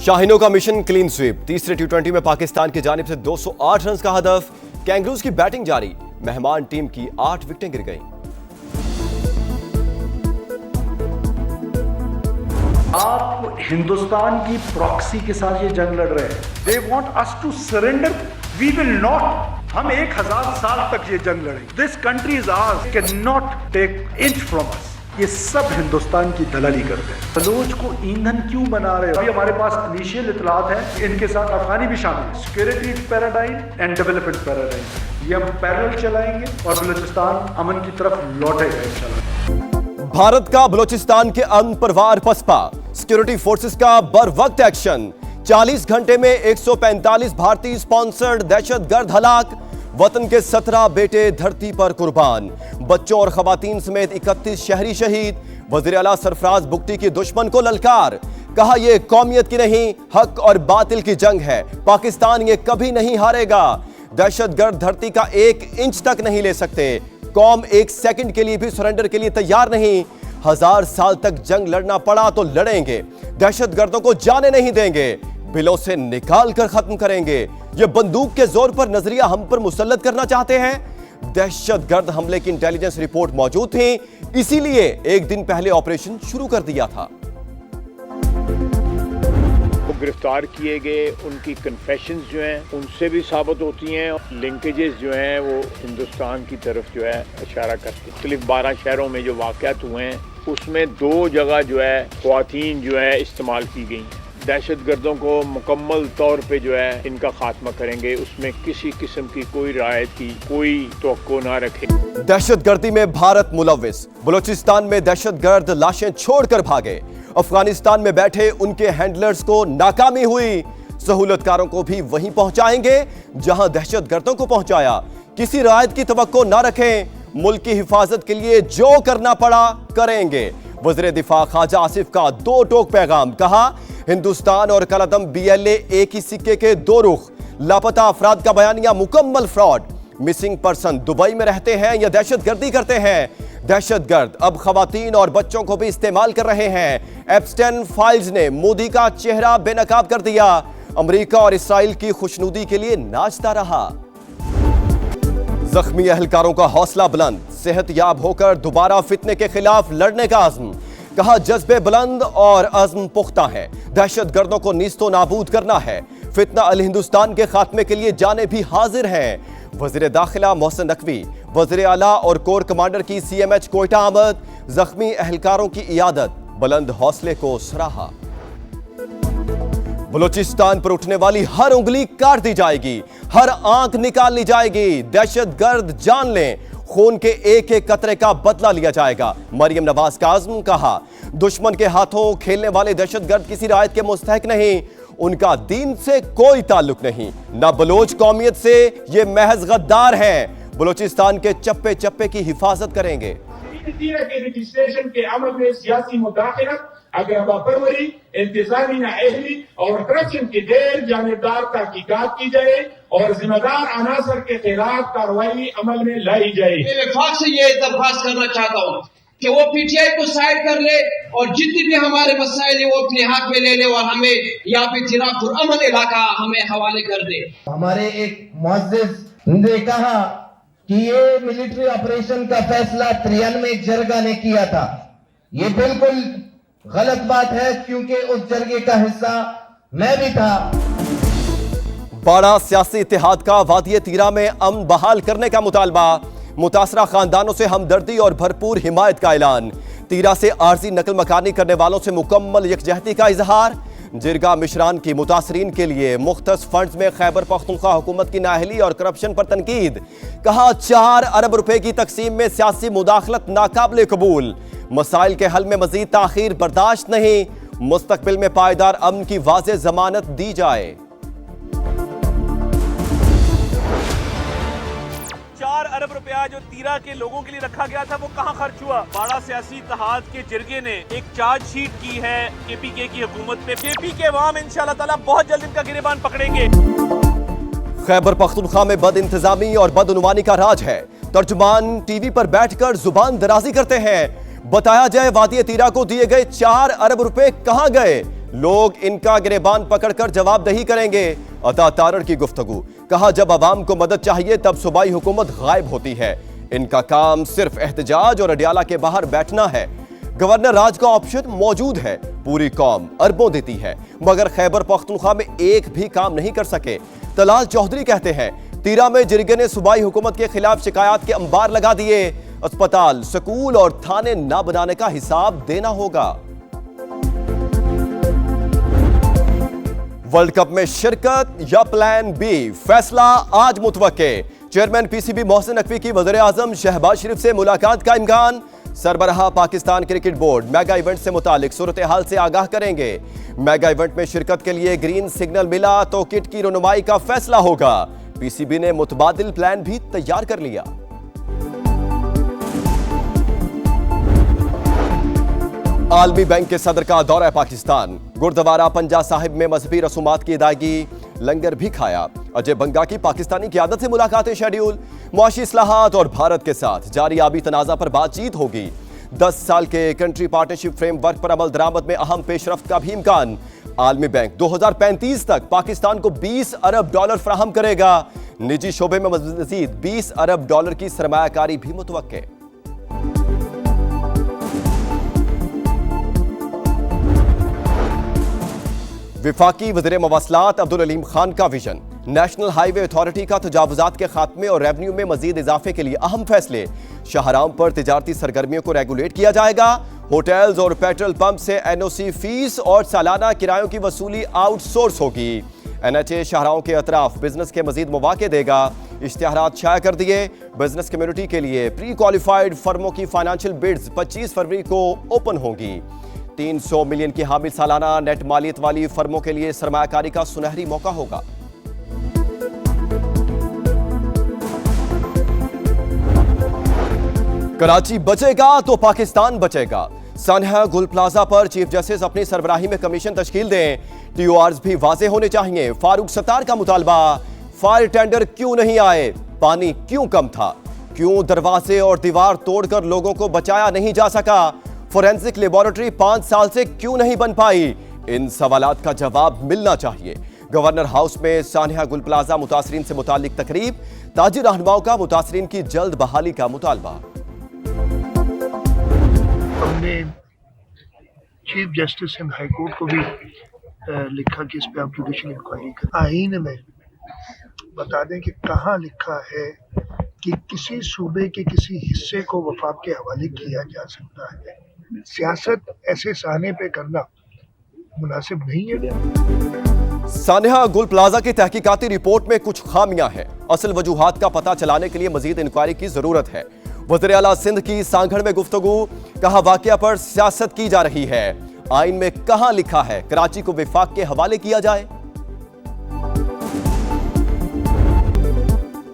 शाहीनों का mission clean sweep. तीसरे टी20 में पाकिस्तान की जानिब से 208 रन का हदफ। कैंगरूज की बैटिंग जारी, मेहमान टीम की 8 विकेटें गिर गईं। आप हिंदुस्तान की प्रॉक्सी के साथ ये जंग लड़ रहे हैं। They want us to surrender, we will not. हम 1000 साल तक ये जंग लड़ेंगे। This country is ours, can not take inch from us. ये सब हिंदुस्तान की दलाली करते हैं। बलोच को ईंधन क्यों बना रहे हो? अभी हमारे पास इनिशियल इतलात है, इनके साथ अफगानी भी शामिल है। Security paradigm and development paradigm, ये हम पैरेलल चलाएंगे और बलूचिस्तान अमन की तरफ लौटेगा इंशाल्लाह। भारत का बलूचिस्तान के अमन पर वार पसपा। सिक्योरिटी फोर्सेस का बर वक्त एक्शन। 40 घंटे में 145 भारतीय स्पॉन्सर्ड दहशतगर्द हलाक। वतन के 17 बेटे धरती पर कुर्बान। बच्चों और खवातीन समेत 31 शहरी शहीद। वज़ीर आला सरफराज बुगटी की दुश्मन को ललकार, कहा यह कौमियत की नहीं, हक और बातिल की जंग है। पाकिस्तान ये कभी नहीं हारेगा। दहशतगर्द धरती का 1 इंच तक नहीं ले सकते। कौम 1 सेकंड के लिए भी सरेंडर के लिए तैयार नहीं। 1000 साल तक जंग लड़ना पड़ा तो लड़ेंगे। दहशतगर्दों को जाने नहीं देंगे। बिलों से निकाल कर खत्म करेंगे। ये बंदूक के जोर पर नजरिया हम पर मुसल्लत करना चाहते हैं। दहशतगर्द हमले की इंटेलिजेंस रिपोर्ट मौजूद थी, इसीलिए एक दिन पहले ऑपरेशन शुरू कर दिया था। वो गिरफ्तार किए गए, उनकी कन्फेशंस जो हैं उनसे भी साबित होती हैं। लिंकेजेस जो हैं वो हिंदुस्तान की तरफ जो है इशारा करती हैं। मुख्तलिफ 12 शहरों में जो वाक़यात हुए हैं उसमें 2 जगह जो है ख्वातीन जो है इस्तेमाल की गई। दहशतगर्दों को मुकम्मल तौर पे जो है इनका खात्मा करेंगे, उसमें किसी किस्म की कोई रायत की कोई तवक्को ना रखें। दहशतगर्दी में भारत मुलव्विस। बलूचिस्तान में दहशतगर्द लाशें छोड़कर भागे। अफगानिस्तान में बैठे उनके हैंडलर्स को नाकामी हुई। सहूलतकारों को भी वहीं पहुंचाएंगे जहां दहशतगर्दों को पहुंचाया। किसी रायत की तवक्को ना रखें। मुल्क की हिफाजत के लिए जो करना पड़ा करेंगे। वज़ीर दिफा ख्वाजा आसिफ का 2 टोक पैगाम, कहा हिंदुस्तान और कलअदम BLA एक ही सिक्के के 2 रुख। लापता अफराद का बयानिया मुकम्मल फ्रॉड। मिसिंग पर्सन दुबई में रहते हैं या दहशतगर्दी करते हैं। दहशतगर्द अब खवातीन और बच्चों को भी इस्तेमाल कर रहे हैं। एप्स्टेन फाइल्स ने मोदी का चेहरा बेनकाब कर दिया। अमेरिका और इसराइल की खुशनुदी के लिए नाचता रहा। जख्मी अहलकारों का हौसला बुलंद। सेहतयाब होकर दोबारा फितने के खिलाफ लड़ने का अज़्म, कहा जज्बे बुलंद और अज़्म पुख्ता है। दहशतगर्दों को नीस्तो नाबूद करना है। फितना अल हिंदुस्तान के खात्मे के लिए जाने भी हाजिर हैं। वज़ीर दाखिला मोहसिन नकवी, वज़ीर आला और कोर कमांडर की CMH कोयटा आमद। जख्मी अहलकारों की इयादत, बुलंद हौसले को सराहा। बलूचिस्तान पर उठने वाली हर उंगली काट दी जाएगी, हर आंख निकाल ली जाएगी। दहशतगर्द जान लें, खून के एक कतरे का बदला लिया जाएगा। मरियम नवाज का आज़म, कहा दुश्मन के हाथों खेलने वाले दहशतगर्द किसी रायत के मुस्तहक नहीं। उनका दीन से कोई ताल्लुक नहीं, ना बलोच कौमियत से। ये महज गद्दार हैं। बलूचिस्तान के चप्पे चप्पे की हिफाजत करेंगे। रजिस्ट्रेशन के अमल में सियासी मुदाखलत, अगरबापरवरी, इंतजामी नाअहली और करप्शन की गैर जानिबदार तहकीकात की जाए और जिम्मेदार अनासर के खिलाफ कार्रवाई अमल में लाई जाए। वफाक से ये दरख्वास्त करना चाहता हूँ कि वो PTI को साइड कर ले और जितनी भी हमारे मसाइल है वो अपने हाथ में ले ले और हमें यहाँ पे तिरापुर अमन इलाका हमें हवाले कर दे। हमारे एक मुअज़्ज़िज़ ने कहा कि ये मिलिट्री ऑपरेशन का फैसला 93 जरगा ने किया था। ये बिल्कुल गलत बात है, क्योंकि उस जरगे का हिस्सा मैं भी था। बड़ा सियासी इत्तेहाद का वादिय तीरा में अमन बहाल करने का मुतालबा। मुतासरा खानदानों से हमदर्दी और भरपूर हिमायत का ऐलान। तीरा से आर्जी नकल मकानी करने वालों से मुकम्मल यकजहती का इजहार। जिरगा मिशरान की मुतासरीन के लिए मुख्तस फंड्स में खैबर पख्तूनख्वा हुकूमत की नाअहली और करप्शन पर तनकीद, कहा 4 अरब रुपए की तकसीम में सियासी मुदाखलत नाकाबिल कबूल। मसाइल के हल में मजीद ताखीर बर्दाश्त नहीं। मुस्तकबिल में पायदार अमन की वाज़ेह जमानत दी जाए। 4 अरब रुपया जो तीरा के लोगों के लिए रखा गया था वो कहां खर्च हुआ? बड़ा सियासी इत्तेहाद के जिरगे ने एक चार्जशीट की है KPK की हुकूमत पे। KP के अवाम इंशाअल्लाह ताला बहुत जल्द इनका गिरेबान पकड़ेंगे। खैबर पख्तूनख्वा में बद इंतजामी और बदउनवानी का राज है। तर्जुमान टीवी पर बैठकर जुबान दराजी करते हैं। बताया जाए वादिय तीरा को दिए गए 4 अरब रुपए कहां गए? लोग इनका गिरेबान पकड़कर जवाबदेही करेंगे। अता तारड़ की गुफ्तगू, कहा जब अवाम को मदद चाहिए तब सूबाई हुकूमत गायब होती है। इनका काम सिर्फ एहतजाज और अडियाला के बाहर बैठना है। गवर्नर राज का ऑप्शन मौजूद है, पूरी कौम अरबों देती है, मगर खैबर पख्तूनख्वा में एक भी काम नहीं कर सके। तलाल चौधरी कहते हैं तीरा में जिरगे ने सूबाई हुकूमत के खिलाफ शिकायत के अंबार लगा दिए। अस्पताल, स्कूल और थाने ना बनाने का हिसाब देना होगा। वर्ल्ड कप में शिरकत या प्लान बी, फैसला आज मुतवक्के। चेयरमैन पीसीबी मोहसिन नकवी की वज़ीर आज़म शहबाज शरीफ से मुलाकात का इम्कान। सरबराह Pakistan cricket board mega event से मुतालिक सूरत हाल से आगाह करेंगे। मेगा इवेंट में शिरकत के लिए ग्रीन सिग्नल मिला तो किट की रनुमाई का फैसला होगा। पीसीबी ने मुतबादिल प्लान भी तैयार कर लिया। आलमी बैंक के सदर का दौरा पाकिस्तान। गुरुद्वारा पंजा साहिब में मजहबी रसूमात की अदायगी, लंगर भी खाया। अजय बंगा की पाकिस्तानी क़यादत से मुलाकातें शेड्यूल। मुआशी इस्लाहात और भारत के साथ जारी आबी तनाज़ा पर बातचीत होगी। 10 साल के कंट्री पार्टनरशिप फ्रेमवर्क पर अमल दरामद में अहम पेशरफ्त का भी इम्कान। आलमी बैंक 2035 तक पाकिस्तान को $20 अरब फराहम करेगा। निजी शोबे में मज़ीद $20 अरब की सरमायाकारी भी मुतवक्के। विफाकी वज़ीर मवासलात अब्दुल अलीम खान का विजन। नेशनल हाईवे अथॉरिटी का तजावुजात के खात्मे और रेवेन्यू में मजीद इजाफे के लिए अहम फैसले। शाहराहों पर तिजारती सरगर्मियों को रेगुलेट किया जाएगा। होटल्स और पेट्रोल पंप से एनओसी फीस और सालाना किरायों की वसूली आउटसोर्स होगी। एनएचए शाहराहों के अतराफ बिजनेस के मजीद मौके देगा। इश्तिहारात शाया कर दिए। बिजनेस कम्युनिटी के लिए प्री क्वालिफाइड फर्मों की फाइनेंशियल बिड्स 25 फरवरी को ओपन होंगी। 300 मिलियन की हामिल सालाना नेट मालियत वाली फर्मों के लिए सरमायाकारी का सुनहरी मौका होगा। कराची बचेगा तो पाकिस्तान बचेगा। सान्हा गुल प्लाजा पर चीफ जस्टिस अपनी सरबराही में कमीशन तश्कील दें। टीओआर्स भी वाजे होने चाहिए। फारूक सत्तार का मुतालबा, फायर टेंडर क्यों नहीं आए, पानी क्यों कम था, क्यों दरवाजे और दीवार तोड़कर लोगों को बचाया नहीं जा सका, फोरेंसिक लेबोरेटरी 5 साल से क्यों नहीं बन पाई। इन सवालात का जवाब मिलना चाहिए। गवर्नर हाउस में सान्हा गुल प्लाजा मुतासरीन से मुतालिक तकरीब। ताजिर रहनुमाओं का मुतासरीन की जल्द बहाली का मुतालबा। हमने chief justice and high court को भी लिखा कि इस पे आप जुडिशियल इंक्वायरी करें। आईन में बता दें कि कहाँ लिखा है कि किसी सूबे के किसी हिस्से को वफाक के हवाले किया जा सकता है। सियासत ऐसे साने पे करना मुनासिब नहीं है। सान्हा गुल प्लाजा की तहकीकाती रिपोर्ट में कुछ खामियां हैं। असल वजूहात का पता चलाने के लिए मजीद इंक्वायरी की जरूरत है। वज़ीर आला सिंध की सांगड़ में गुफ्तगू, कहा वाकया पर सियासत की जा रही है। आइन में कहां लिखा है कराची को विफाक के हवाले किया जाए।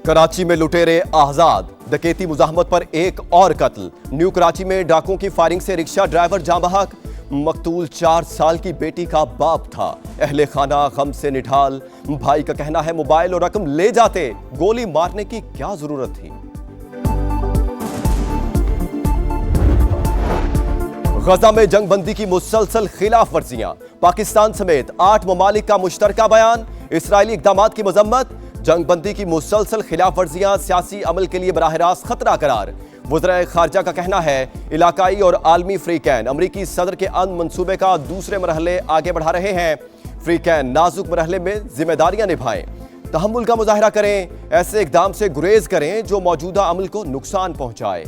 कराची में लुटेरे आजाद, डकैती मुजाहमत पर एक और कत्ल। न्यू कराची में डाकुओं की फायरिंग से रिक्शा ड्राइवर जाँ बहक। मकतूल 4 साल की बेटी का बाप था। अहले खाना गम से निढाल। भाई का कहना है मोबाइल और रकम ले जाते, गोली मारने की क्या जरूरत थी। गजा में जंगबंदी की मुसलसल खिलाफ वर्जियां। पाकिस्तान समेत 8 ममालिक का मुश्तरका बयान। इसराइली इकदामात की मजम्मत। जंगबंदी की मुसलसल खिलाफ वर्जियां सियासी अमल के लिए बराह रास्त खतरा करार। वज़ीर खारजा का कहना है इलाकाई और आलमी फ्रीकैन अमरीकी सदर के अन मंसूबे का दूसरे मरहले आगे बढ़ा रहे हैं। फ्रीकैन नाजुक मरहले में जिम्मेदारियां निभाएं, तहम्मुल का मुजाहरा करें, ऐसे इकदाम से गुरेज करें जो मौजूदा अमल को नुकसान पहुंचाए।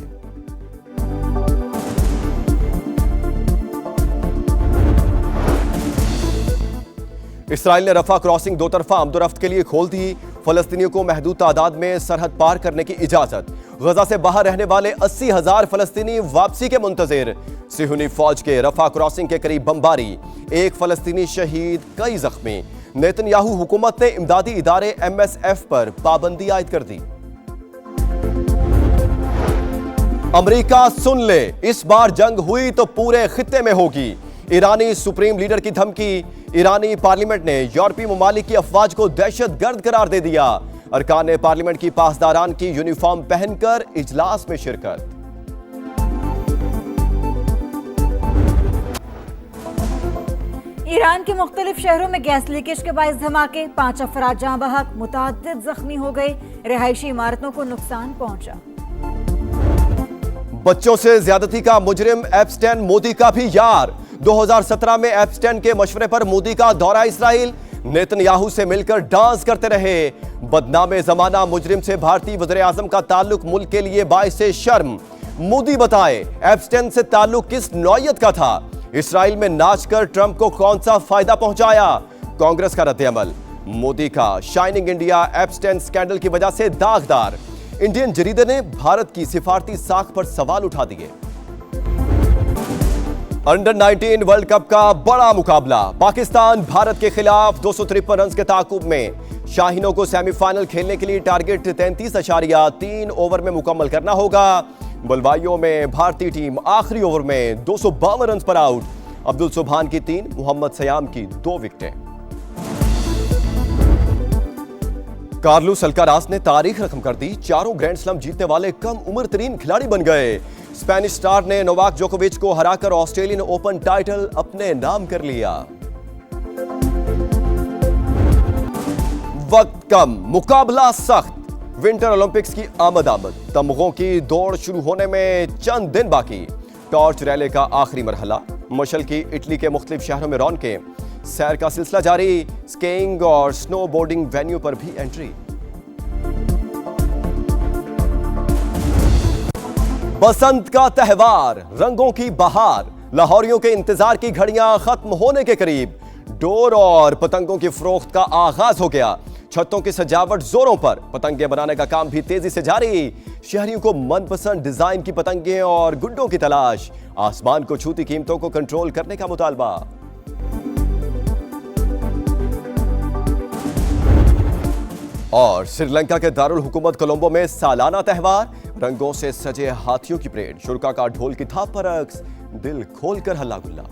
इसराइल ने रफा क्रॉसिंग 2 तरफा आमदोरफ्त के लिए खोल दी। फलस्तीनियों को महदूद तादाद में सरहद पार करने की इजाजत। गजा से बाहर रहने वाले 80,000 फलस्तीनी वापसी के मुंतजिर। सिहुनी फौज के रफा क्रॉसिंग के करीब बमबारी, 1 फलस्तीनी शहीद, कई जख्मी। नेतन्याहू हुकूमत ने इमदादी इदारे MSF पर पाबंदी आयद कर दी। अमेरिका सुन ले, इस बार जंग हुई तो पूरे खित्ते में होगी। ईरानी सुप्रीम लीडर की धमकी। ईरानी पार्लियामेंट ने यूरोपीय ममालिक की अफवाज को दहशतगर्द करार दे दिया। अरकान पार्लियामेंट की पासदारान की यूनिफॉर्म पहनकर इजलास में शिरकत। ईरान के मुख्तलिफ शहरों में गैस लीकेज के बायस धमाके, 5 अफराद जाँ बहक, मुतादिद जख्मी हो गए, रिहायशी इमारतों को नुकसान पहुंचा। बच्चों से ज्यादती का मुजरिम एप्स्टेन मोदी का भी यार। 2017 में एप्स्टेन के मशवरे पर मोदी का दौरा इस्राइल, नेतन्याहू से मिलकर डांस करते रहे। बदनामे जमाना मुजरिम से भारतीय वज़ीर आज़म का ताल्लुक मुल्क के लिए बाइसे शर्म। मोदी बताएं एप्स्टेन से ताल्लुक किस नौयत का था। इस्राइल में नाचकर ट्रंप को कौन सा फायदा पहुंचाया। कांग्रेस का रद्द-ए-अमल। मोदी का शाइनिंग इंडिया एप्स्टेन स्कैंडल की वजह से दागदार। इंडियन जरीदे ने भारत की सिफारती साख पर सवाल उठा दिए। अंडर 19 वर्ल्ड कप का बड़ा मुकाबला, पाकिस्तान भारत के खिलाफ 253 रन के ताकुब में। शाहीनों को सेमीफाइनल खेलने के लिए टारगेट 33.3 ओवर में मुकम्मल करना होगा। बुलवाइयों में भारतीय टीम आखिरी ओवर में 252 रन पर आउट। अब्दुल सुभान की 3, मोहम्मद सयाम की 2 विकेटें। कार्लोस अल्काराज ने तारीख रकम कर दी, 4 ग्रैंड स्लैम जीतने वाले कम उम्र तरीन खिलाड़ी बन गए। स्पेनिश स्टार ने नोवाक जोकोविच को हराकर ऑस्ट्रेलियन ओपन टाइटल अपने नाम कर लिया। वक्त कम, मुकाबला सख्त। विंटर ओलंपिक्स की आमद। तमगों की दौड़ शुरू होने में चंद दिन बाकी। टॉर्च रैली का आखिरी मरहला। मशल की इटली के मुख्तलिफ शहरों में रौनकें। सैर का सिलसिला जारी। स्कीइंग और स्नो बोर्डिंग वेन्यू पर भी एंट्री। बसंत का त्यौहार, रंगों की बहार। लाहौरियों के इंतजार की घड़ियां खत्म होने के करीब। डोर और पतंगों की फरोख्त का आगाज हो गया। छतों की सजावट जोरों पर। पतंगे बनाने का काम भी तेजी से जारी। शहरियों को मनपसंद डिजाइन की पतंगे और गुड्डों की तलाश। आसमान को छूती कीमतों को कंट्रोल करने का मुतालबा। और श्रीलंका के दारुल हुकूमत कोलंबो में सालाना त्यौहार, रंगों से सजे हाथियों की परेड, शुरका का ढोल की थाप पर रक्स, दिल खोलकर हल्ला गुल्ला।